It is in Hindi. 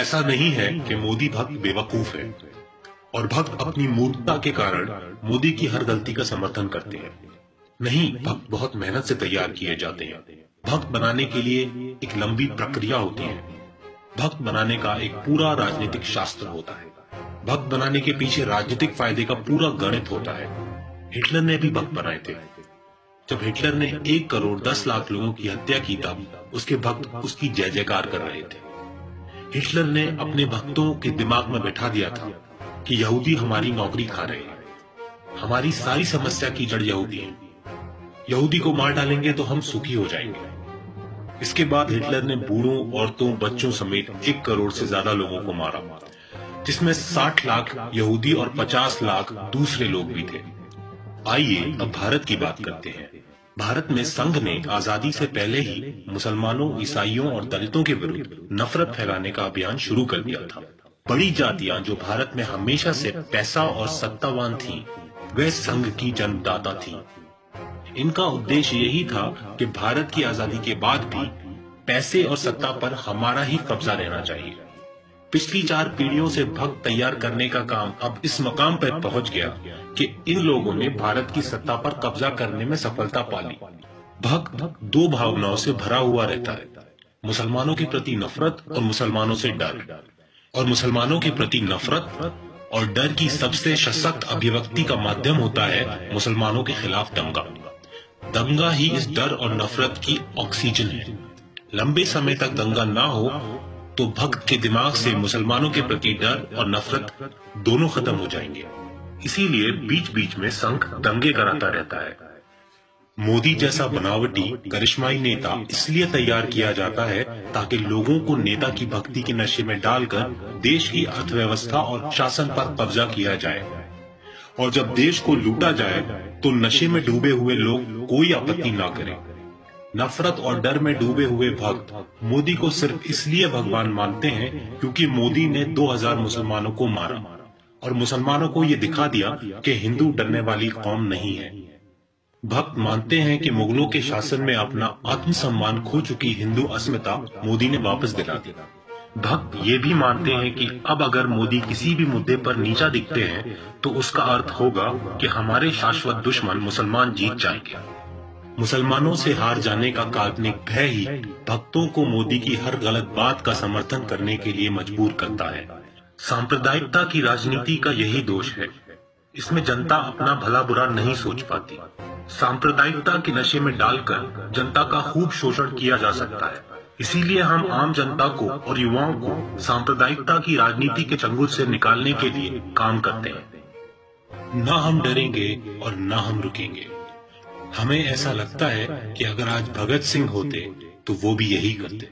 ऐसा नहीं है कि मोदी भक्त बेवकूफ है और भक्त अपनी मूर्खता के कारण मोदी की हर गलती का समर्थन करते हैं। नहीं, भक्त बहुत मेहनत से तैयार किए जाते हैं। भक्त बनाने के लिए एक लंबी प्रक्रिया होती है। भक्त बनाने का एक पूरा राजनीतिक शास्त्र होता है। भक्त बनाने के पीछे राजनीतिक फायदे का पूरा गणित होता है। हिटलर ने भी भक्त बनाए थे। जब हिटलर ने 1,10,00,000 लोगों की हत्या की तब उसके भक्त उसकी जय जयकार कर रहे थे। हिटलर ने अपने भक्तों के दिमाग में बैठा दिया था कि यहूदी हमारी नौकरी खा रहे हैं। हमारी सारी समस्या की जड़ यहूदी है। यहूदी को मार डालेंगे तो हम सुखी हो जाएंगे। इसके बाद हिटलर ने बूढ़ों, औरतों, बच्चों समेत 1 करोड़ से ज्यादा लोगों को मारा, जिसमें 60 लाख यहूदी और 50 लाख दूसरे लोग भी थे। आइए अब भारत की बात करते हैं। भारत में संघ ने आजादी से पहले ही मुसलमानों, ईसाइयों और दलितों के विरुद्ध नफरत फैलाने का अभियान शुरू कर दिया था। बड़ी जातियां जो भारत में हमेशा से पैसा और सत्तावान थीं, वे संघ की जन्मदाता थीं। इनका उद्देश्य यही था कि भारत की आजादी के बाद भी पैसे और सत्ता पर हमारा ही कब्जा रहना चाहिए। पिछली 4 पीढ़ियों से भक्त तैयार करने का काम अब इस मकाम पर पहुंच गया कि इन लोगों ने भारत की सत्ता पर कब्जा करने में सफलता पा ली। भक्त 2 भावनाओं से भरा हुआ रहता है, मुसलमानों के प्रति नफरत और मुसलमानों से डर। और मुसलमानों के प्रति नफरत और डर की सबसे सशक्त अभिव्यक्ति का माध्यम होता है मुसलमानों के खिलाफ दंगा। दंगा ही इस डर और नफरत की ऑक्सीजन है। लंबे समय तक दंगा ना हो तो भक्त के दिमाग से मुसलमानों के प्रति डर और नफरत दोनों खत्म हो जाएंगे। इसीलिए बीच बीच में संघ दंगे कराता रहता है। मोदी जैसा बनावटी करिश्माई नेता इसलिए तैयार किया जाता है ताकि लोगों को नेता की भक्ति के नशे में डालकर देश की अर्थव्यवस्था और शासन पर कब्जा किया जाए, और जब देश को लूटा जाए तो नशे में डूबे हुए लोग कोई आपत्ति ना करें। नफरत और डर में डूबे हुए भक्त मोदी को सिर्फ इसलिए भगवान मानते हैं क्योंकि मोदी ने 2000 मुसलमानों को मारा और मुसलमानों को ये दिखा दिया कि हिंदू डरने वाली कौम नहीं है। भक्त मानते हैं कि मुगलों के शासन में अपना आत्मसम्मान खो चुकी हिंदू अस्मिता मोदी ने वापस दिला दी। भक्त ये भी मानते हैं कि अब अगर मोदी किसी भी मुद्दे पर नीचा दिखते हैं तो उसका अर्थ होगा कि हमारे शाश्वत दुश्मन मुसलमान जीत जाएंगे। मुसलमानों से हार जाने का काल्पनिक भय ही भक्तों को मोदी की हर गलत बात का समर्थन करने के लिए मजबूर करता है। सांप्रदायिकता की राजनीति का यही दोष है। इसमें जनता अपना भला बुरा नहीं सोच पाती। सांप्रदायिकता के नशे में डालकर जनता का खूब शोषण किया जा सकता है। इसीलिए हम आम जनता को और युवाओं को सांप्रदायिकता की राजनीति के चंगुल से निकालने के लिए काम करते हैं। ना हम डरेंगे और ना हम रुकेंगे। हमें ऐसा लगता है कि अगर आज भगत सिंह होते तो वो भी यही करते।